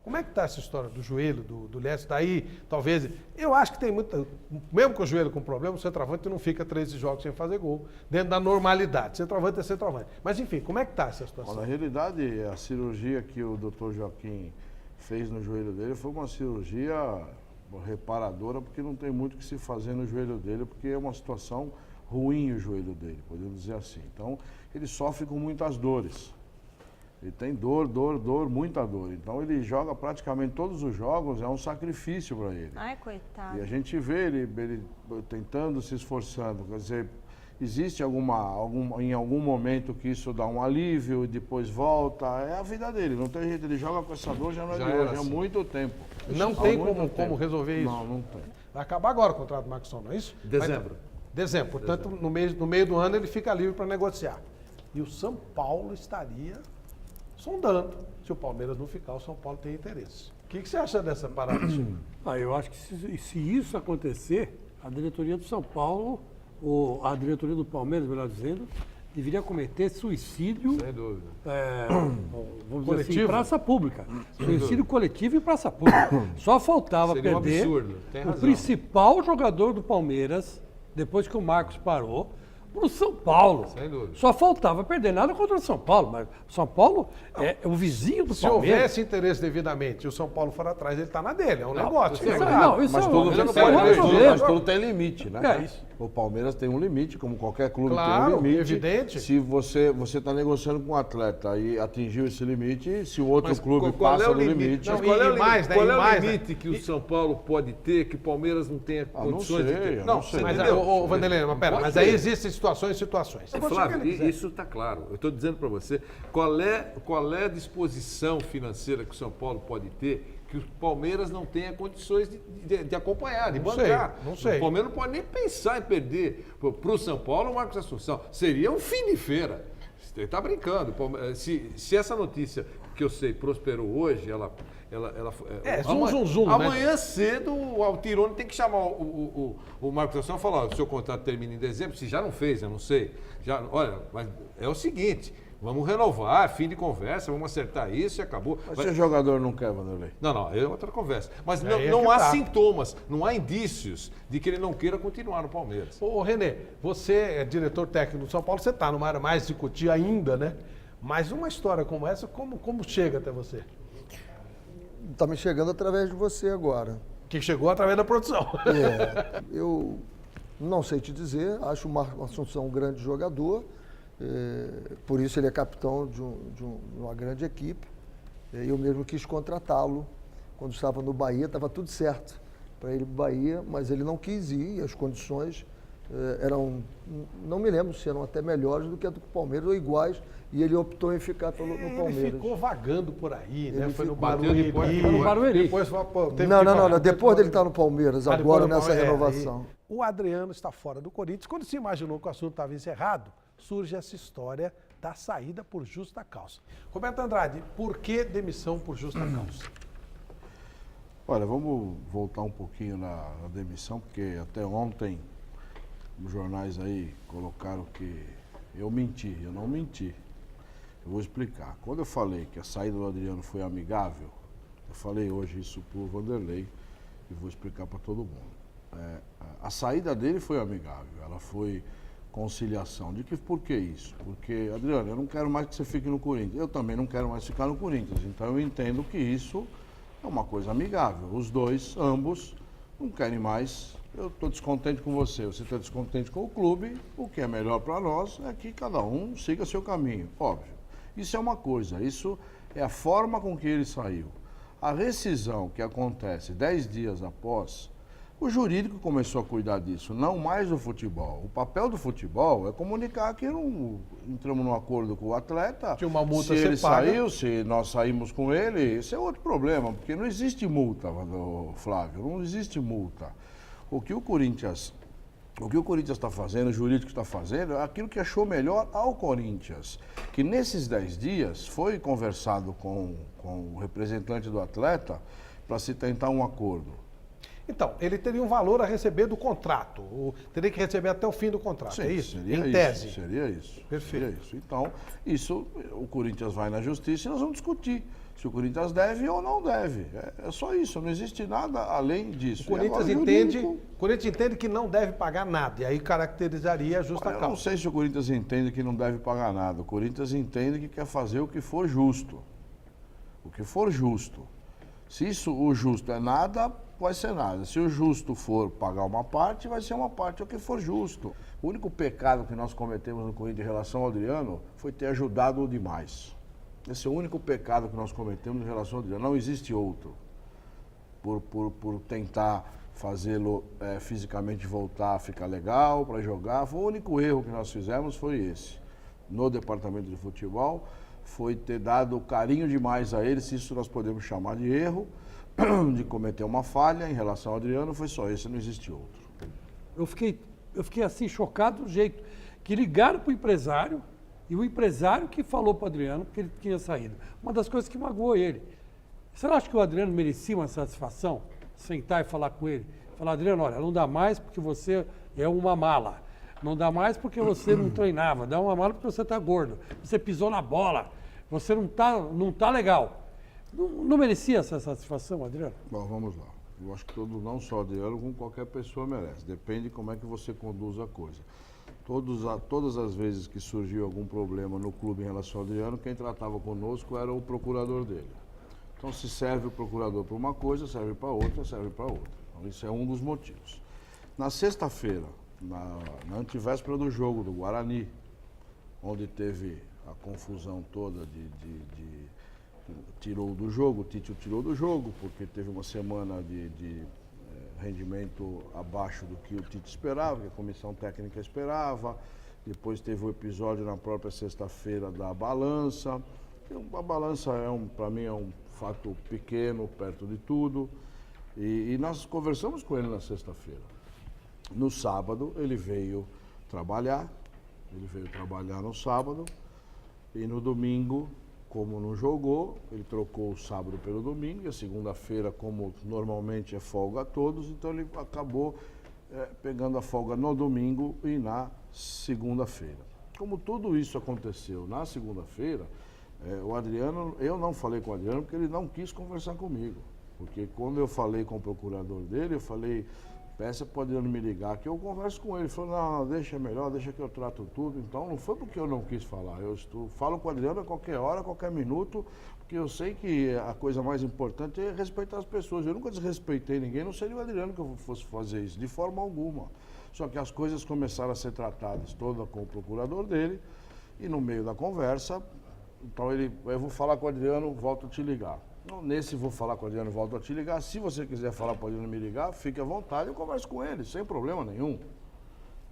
Como é que está essa história do joelho, do Lécio? Daí, talvez, eu acho que tem muita... Mesmo com o joelho com problema, o centroavante não fica 13 jogos sem fazer gol, dentro da normalidade. Centroavante é centroavante. Mas, enfim, como é que está essa situação? Bom, na realidade, a cirurgia que o Dr. Joaquim fez no joelho dele foi uma cirurgia reparadora, porque não tem muito o que se fazer no joelho dele, porque é uma situação ruim o joelho dele, podemos dizer assim. Então, ele sofre com muitas dores. Ele tem dor, muita dor. Então ele joga praticamente todos os jogos, é um sacrifício para ele. Ai, coitado. E a gente vê ele tentando, se esforçando. Quer dizer, existe em algum momento que isso dá um alívio e depois volta. É a vida dele, não tem jeito. Ele joga com essa dor já não é de hoje, há muito tempo. Não tem como resolver isso? Não tem. Vai acabar agora o contrato do Marcos, não é isso? Dezembro. Dezembro. Portanto, no meio do ano ele fica livre para negociar. E o São Paulo estaria sondando. Se o Palmeiras não ficar, o São Paulo tem interesse. O que você acha dessa parada, Chico? Eu acho que se isso acontecer, a diretoria do São Paulo, ou a diretoria do Palmeiras, melhor dizendo, deveria cometer suicídio. Sem dúvida. Vamos dizer assim, em praça pública. Suicídio coletivo em praça pública. Só faltava Seria um perder absurdo, tem o razão. principal jogador do Palmeiras, depois que o Marcos parou, para o São Paulo. Sem dúvida. Só faltava perder, nada contra o São Paulo, mas o São Paulo é o vizinho do Se Palmeiras. houvesse interesse devidamente e o São Paulo for atrás, ele está na dele. É um negócio. Isso, É não, isso Mas é tudo, isso mas é um outro problema. tudo tem limite, né? É isso. O Palmeiras tem um limite, como qualquer clube Claro, tem um limite. evidente. Se você está negociando com um atleta e atingiu esse limite, se o outro Mas clube qual é passa o do limite... Não, Não, qual é e o limite, mais, né? qual E é o mais, né? limite que o São Paulo pode ter que o Palmeiras não tenha não condições de sei, ter? eu Não, não sei. mas, entendeu? Vanderlei, mas pera, Pode mas aí ter. existem situações e situações. Se você Flávio, que ele quiser. isso está claro. Eu estou dizendo para você qual é a disposição financeira que o São Paulo pode ter que o Palmeiras não tenha condições de acompanhar, de Não bancar. sei, não sei. O Palmeiras não pode nem pensar em perder para o São Paulo o Marcos Assunção. Seria um fim de feira. Ele está brincando. Se essa notícia que eu sei prosperou hoje, ela zoom, né? amanhã cedo o Altirone tem que chamar o Marcos Assunção e falar: o seu contrato termina em dezembro, se já não fez, eu não sei. Olha, mas é o seguinte, vamos renovar, fim de conversa, vamos acertar isso e acabou. Mas se o jogador não quer, Vanderlei? Não, é outra conversa. Mas Aí é não que há tá. sintomas, não há indícios de que ele não queira continuar no Palmeiras. Ô, Renê, você é diretor técnico do São Paulo, você está numa área mais de discutir ainda, né? Mas uma história como essa, como chega até você? Está me chegando através de você agora. Que chegou através da produção. Eu não sei te dizer, acho o Marcos Assunção um grande jogador, por isso ele é capitão de uma grande equipe. Eu mesmo quis contratá-lo quando estava no Bahia, estava tudo certo para ele ir para o Bahia, mas ele não quis ir e as condições eram, não me lembro se eram até melhores do que a do Palmeiras ou iguais, e ele optou em ficar no Palmeiras. Ele ficou vagando por aí, né? Ele Foi no ficou- Barueri. Foi no Barueri. Depois teve Não, que não, parar. não, depois dele estar no Palmeiras, Ah, agora depois do nessa Palmeiras, renovação. O Adriano está fora do Corinthians. Quando se imaginou que o assunto estava encerrado, surge essa história da saída por justa causa. Roberto Andrade, por que demissão por justa causa? Olha, vamos voltar um pouquinho na demissão, porque até ontem os jornais aí colocaram que eu menti. Eu não menti. Eu vou explicar. Quando eu falei que a saída do Adriano foi amigável, eu falei hoje isso para o Vanderlei e vou explicar para todo mundo. A saída dele foi amigável, ela foi conciliação. Por que isso? Porque, Adriano, eu não quero mais que você fique no Corinthians. Eu também não quero mais ficar no Corinthians. Então eu entendo que isso é uma coisa amigável. Os dois, ambos, não querem mais. Eu estou descontente com você está descontente com o clube. O que é melhor para nós é que cada um siga seu caminho, óbvio. Isso é uma coisa, isso é a forma com que ele saiu. A rescisão que acontece 10 dias após, o jurídico começou a cuidar disso, não mais do futebol. O papel do futebol é comunicar que não entramos num acordo com o atleta. Tinha uma multa se ele ser paga. saiu, se nós saímos com ele, isso é outro problema, porque não existe multa, Flávio, não existe multa. O que o Corinthians está fazendo, o jurídico está fazendo, é aquilo que achou melhor ao Corinthians. Que nesses 10 dias foi conversado com o representante do atleta para se tentar um acordo. Então, ele teria um valor a receber do contrato, teria que receber até o fim do contrato, é isso? Seria Em isso, tese. Seria isso. Perfeito. Seria isso. Então, o Corinthians vai na justiça e nós vamos discutir Se o Corinthians deve ou não deve. É só isso, não existe nada além disso. O Corinthians entende que não deve pagar nada, e aí caracterizaria a justa Eu não causa. sei se o Corinthians entende que não deve pagar nada. O Corinthians entende que quer fazer o que for justo. O que for justo. Se isso, o justo é nada, vai ser nada. Se o justo for pagar uma parte, vai ser uma parte, é o que for justo. O único pecado que nós cometemos no Corinthians em relação ao Adriano foi ter ajudado-o demais. Esse é o único pecado que nós cometemos em relação ao Adriano. Não existe outro. Por tentar fazê-lo fisicamente voltar a ficar legal, para jogar. O único erro que nós fizemos foi esse. No departamento de futebol, foi ter dado carinho demais a ele, se isso nós podemos chamar de erro, de cometer uma falha em relação ao Adriano, foi só esse, não existe outro. Eu fiquei assim chocado do jeito que ligaram para o empresário e o empresário que falou para o Adriano que ele tinha saído. Uma das coisas que magoou ele. Você não acha que o Adriano merecia uma satisfação? Sentar e falar com ele. Falar, Adriano, olha, não dá mais porque você é uma mala. Não dá mais porque você não treinava. Dá uma mala porque você está gordo. Você pisou na bola. Você não tá legal. Não merecia essa satisfação, Adriano? Bom, vamos lá. Eu acho que todo, não só Adriano, como qualquer pessoa merece. Depende de como é que você conduz a coisa. Todas as vezes que surgiu algum problema no clube em relação ao Adriano, quem tratava conosco era o procurador dele. Então, se serve o procurador para uma coisa, serve para outra, serve para outra. Então, isso é um dos motivos. Na sexta-feira, na antevéspera do jogo do Guarani, onde teve a confusão toda tirou do jogo, o Tite o tirou do jogo, porque teve uma semana de rendimento abaixo do que o Tite esperava, que a comissão técnica esperava. Depois teve o episódio na própria sexta-feira da balança. A balança, para mim, é um fato pequeno, perto de tudo. E nós conversamos com ele na sexta-feira. No sábado, ele veio trabalhar no sábado, e no domingo, como não jogou, ele trocou o sábado pelo domingo, e a segunda-feira, como normalmente é folga a todos, então ele acabou pegando a folga no domingo e na segunda-feira. Como tudo isso aconteceu na segunda-feira, o Adriano, eu não falei com o Adriano porque ele não quis conversar comigo. Porque quando eu falei com o procurador dele, eu falei, peça para o Adriano me ligar, que eu converso com ele. Ele falou, não, deixa melhor, deixa que eu trato tudo. Então não foi porque eu não quis falar. Falo com o Adriano a qualquer hora, a qualquer minuto, porque eu sei que a coisa mais importante é respeitar as pessoas. Eu nunca desrespeitei ninguém, não seria o Adriano que eu fosse fazer isso, de forma alguma. Só que as coisas começaram a ser tratadas todas com o procurador dele, e no meio da conversa, então eu vou falar com o Adriano, volto a te ligar. Nesse vou falar com o Adriano, volto a te ligar. Se você quiser falar para o Adriano me ligar, fique à vontade, eu converso com ele, sem problema nenhum.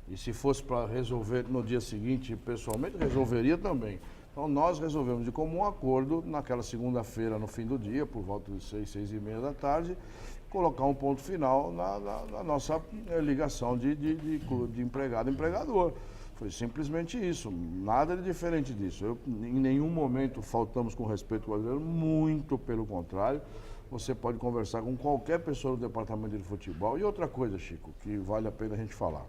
E se fosse para resolver no dia seguinte, pessoalmente, resolveria também. Então nós resolvemos de comum acordo, naquela segunda-feira, no fim do dia, por volta de 6h30 da tarde, colocar um ponto final na nossa ligação de empregado e empregador. Foi simplesmente isso, nada de diferente disso. Em nenhum momento faltamos com respeito ao Adriano, muito pelo contrário. Você pode conversar com qualquer pessoa do departamento de futebol. E outra coisa, Chico, que vale a pena a gente falar.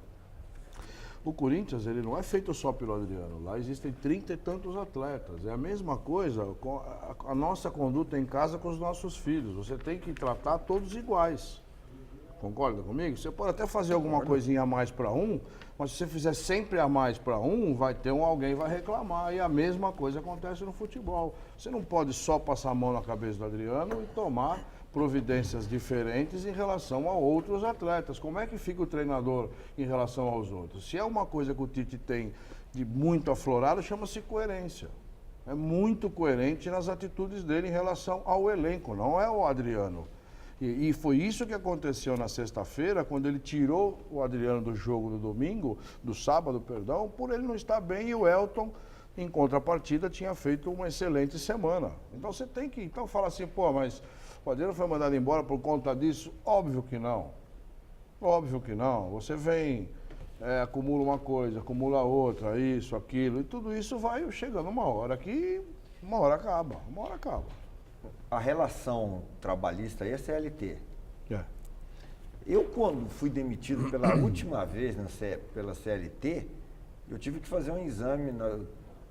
O Corinthians, ele não é feito só pelo Adriano. Lá existem 30 e tantos atletas. É a mesma coisa com a nossa conduta em casa com os nossos filhos. Você tem que tratar todos iguais. Concorda comigo? Você pode até fazer alguma coisinha a mais para um, mas se você fizer sempre a mais para um, vai ter alguém vai reclamar. E a mesma coisa acontece no futebol. Você não pode só passar a mão na cabeça do Adriano e tomar providências diferentes em relação a outros atletas. Como é que fica o treinador em relação aos outros? Se é uma coisa que o Tite tem de muito aflorado, chama-se coerência. É muito coerente nas atitudes dele em relação ao elenco, não é o Adriano. E foi isso que aconteceu na sexta-feira, quando ele tirou o Adriano do jogo do sábado, por ele não estar bem, e o Elton, em contrapartida, tinha feito uma excelente semana. Então você tem que falar assim, mas o Adriano foi mandado embora por conta disso? Óbvio que não. Óbvio que não. Você vem, acumula uma coisa, acumula outra, isso, aquilo, e tudo isso vai chegando uma hora que uma hora acaba. A relação trabalhista aí é CLT. É. Eu, quando fui demitido pela última vez pela CLT, eu tive que fazer um exame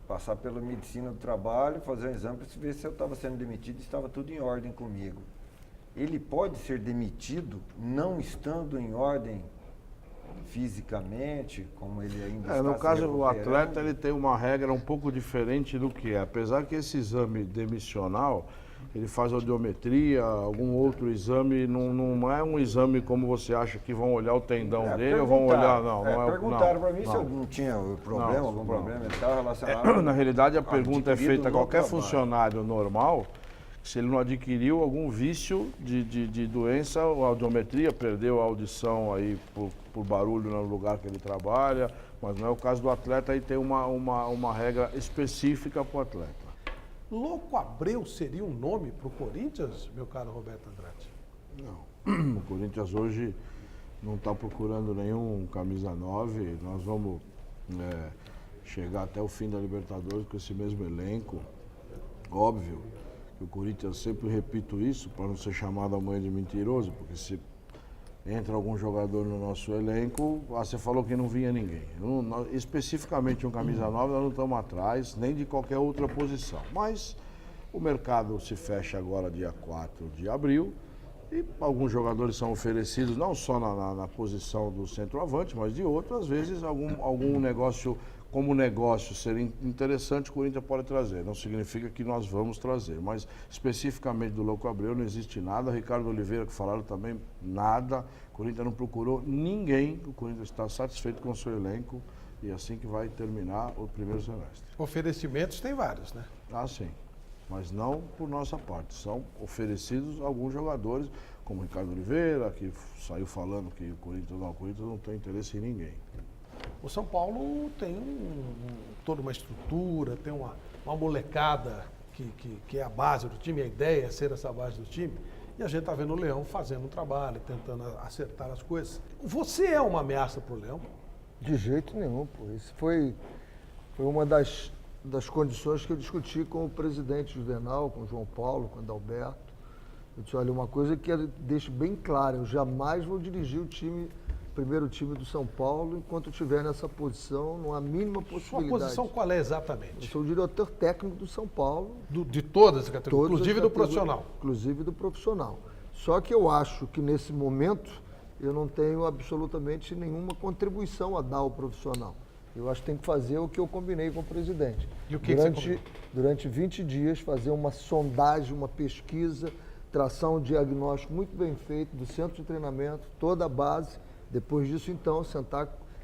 passar pela medicina do trabalho, fazer um exame para ver se eu estava sendo demitido e estava tudo em ordem comigo. Ele pode ser demitido não estando em ordem fisicamente, como ele ainda está No se caso do recuperando? atleta, ele tem uma regra um pouco diferente do que é. Apesar que esse exame demissional, ele faz audiometria, algum outro exame, não é um exame como você acha que vão olhar o tendão dele ou vão olhar... Não é perguntaram para mim não. se eu não tinha problema, Não, algum não. problema e tal relacionado. Na realidade, a pergunta é adquirido feita a no qualquer trabalho. funcionário normal, se ele não adquiriu algum vício de doença, a audiometria, perdeu a audição aí por barulho no lugar que ele trabalha, mas não é o caso do atleta, aí tem uma regra específica para o atleta. Louco Abreu seria um nome para o Corinthians, meu caro Roberto Andrade? Não. O Corinthians hoje não está procurando nenhum camisa 9. Nós vamos chegar até o fim da Libertadores com esse mesmo elenco. Óbvio que o Corinthians, sempre repito isso, para não ser chamado amanhã de mentiroso, porque se entra algum jogador no nosso elenco, você falou que não vinha ninguém. Especificamente um camisa 9, nós não estamos atrás, nem de qualquer outra posição. Mas o mercado se fecha agora dia 4 de abril e alguns jogadores são oferecidos não só na posição do centroavante, mas de outras, às vezes algum negócio, como negócio ser interessante, o Corinthians pode trazer. Não significa que nós vamos trazer, mas especificamente do Louco Abreu não existe nada. Ricardo Oliveira, que falaram também, nada. O Corinthians não procurou ninguém. O Corinthians está satisfeito com o seu elenco e assim que vai terminar o primeiro semestre. Oferecimentos tem vários, né? Ah, sim. Mas não por nossa parte. São oferecidos alguns jogadores, como o Ricardo Oliveira, que saiu falando que o Corinthians não tem interesse em ninguém. O São Paulo tem toda uma estrutura, tem uma molecada que é a base do time, a ideia é ser essa base do time. E a gente está vendo o Leão fazendo um trabalho, tentando acertar as coisas. Você é uma ameaça para o Leão? De jeito nenhum, pô. Isso foi uma das condições que eu discuti com o presidente Juvenal, com o João Paulo, com o Adalberto. Eu disse, olha, uma coisa que eu deixo bem clara, eu jamais vou dirigir o primeiro time do São Paulo enquanto eu estiver nessa posição, não há a mínima possibilidade. Sua posição qual é exatamente? Eu sou o diretor técnico do São Paulo. De todas as categorias, Todas inclusive as do categorias, profissional. Inclusive do profissional. Só que eu acho que nesse momento eu não tenho absolutamente nenhuma contribuição a dar ao profissional. Eu acho que tem que fazer o que eu combinei com o presidente. E o que você combinou? Durante 20 dias, fazer uma sondagem, uma pesquisa, traçar um diagnóstico muito bem feito do centro de treinamento, toda a base. Depois disso, então,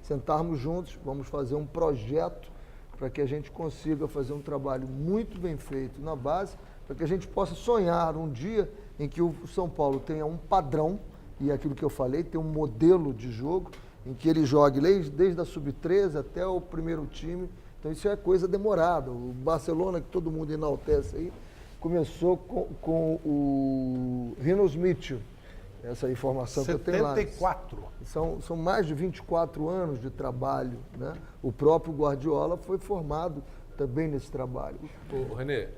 sentarmos juntos, vamos fazer um projeto para que a gente consiga fazer um trabalho muito bem feito na base, para que a gente possa sonhar um dia em que o São Paulo tenha um padrão, e aquilo que eu falei, tem um modelo de jogo, em que ele jogue desde a sub-13 até o primeiro time. Então isso é coisa demorada. O Barcelona, que todo mundo enaltece aí, começou com o Rinos Mitchell, essa informação que eu tenho lá. 74. São mais de 24 anos de trabalho, né? O próprio Guardiola foi formado também nesse trabalho. Ô, Renê,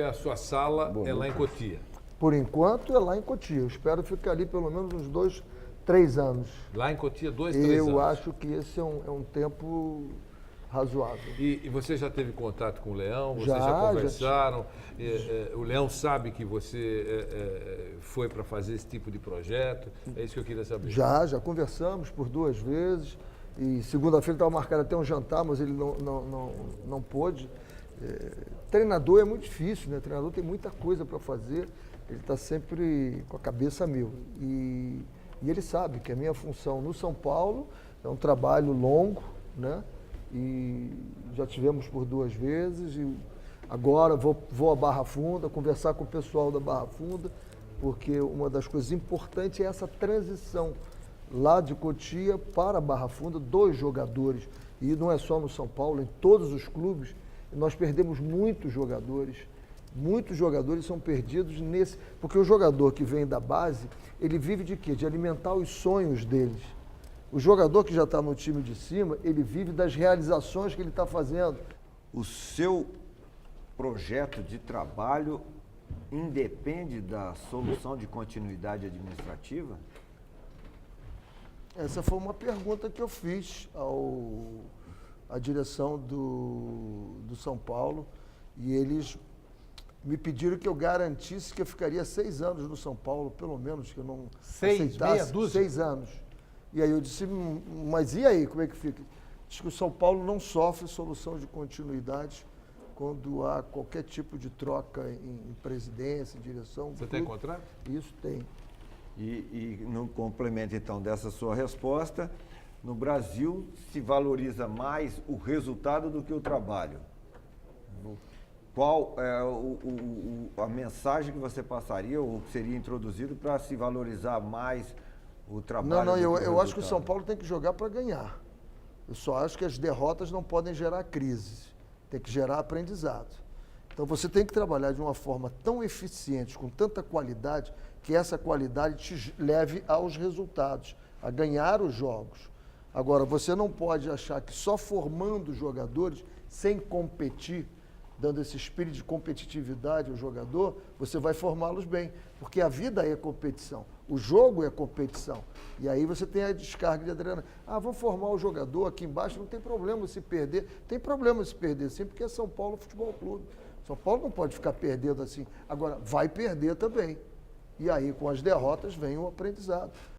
a sua sala é lá em Cotia. Por enquanto é lá em Cotia. Eu espero ficar ali pelo menos uns 2, 3 anos. Lá em Cotia, 2, 3 anos. Eu acho que esse é um tempo razoável. E você já teve contato com o Leão? Vocês já Já conversaram? O Leão sabe que você foi para fazer esse tipo de projeto? É isso que eu queria saber. Já conversamos por 2 vezes. E segunda-feira estava marcado até um jantar, mas ele não pôde. Treinador é muito difícil, né? Treinador tem muita coisa para fazer. Ele está sempre com a cabeça a mil. E ele sabe que a minha função no São Paulo é um trabalho longo, né? E já tivemos por 2 vezes. E agora vou à Barra Funda, conversar com o pessoal da Barra Funda, porque uma das coisas importantes é essa transição lá de Cotia para a Barra Funda, 2 jogadores. E não é só no São Paulo, em todos os clubes, nós perdemos muitos jogadores. Muitos jogadores são perdidos nesse... Porque o jogador que vem da base, ele vive de quê? De alimentar os sonhos deles. O jogador que já está no time de cima, ele vive das realizações que ele está fazendo. O seu projeto de trabalho independe da solução de continuidade administrativa? Essa foi uma pergunta que eu fiz ao a direção do São Paulo e eles me pediram que eu garantisse que eu ficaria 6 anos no São Paulo, pelo menos, que eu não 6, aceitasse meia dúzia? 6 anos. E aí eu disse, mas e aí, como é que fica? Diz que o São Paulo não sofre solução de continuidade quando há qualquer tipo de troca em presidência, em direção. Você tem contrato? Isso tem. E no complemento, então, dessa sua resposta, no Brasil se valoriza mais o resultado do que o trabalho. Qual é a mensagem que você passaria ou que seria introduzido para se valorizar mais o trabalho? Não, do que o eu acho que o resultado? São Paulo tem que jogar para ganhar. Eu só acho que as derrotas não podem gerar crise, tem que gerar aprendizado. Então você tem que trabalhar de uma forma tão eficiente, com tanta qualidade, que essa qualidade te leve aos resultados, a ganhar os jogos. Agora, você não pode achar que só formando jogadores, sem competir, dando esse espírito de competitividade ao jogador, você vai formá-los bem. Porque a vida é competição, o jogo é competição. E aí você tem a descarga de adrenalina. Vamos formar o jogador aqui embaixo, não tem problema se perder. Tem problema se perder sim, porque é São Paulo Futebol Clube. São Paulo não pode ficar perdendo assim. Agora, vai perder também. E aí, com as derrotas, vem o aprendizado.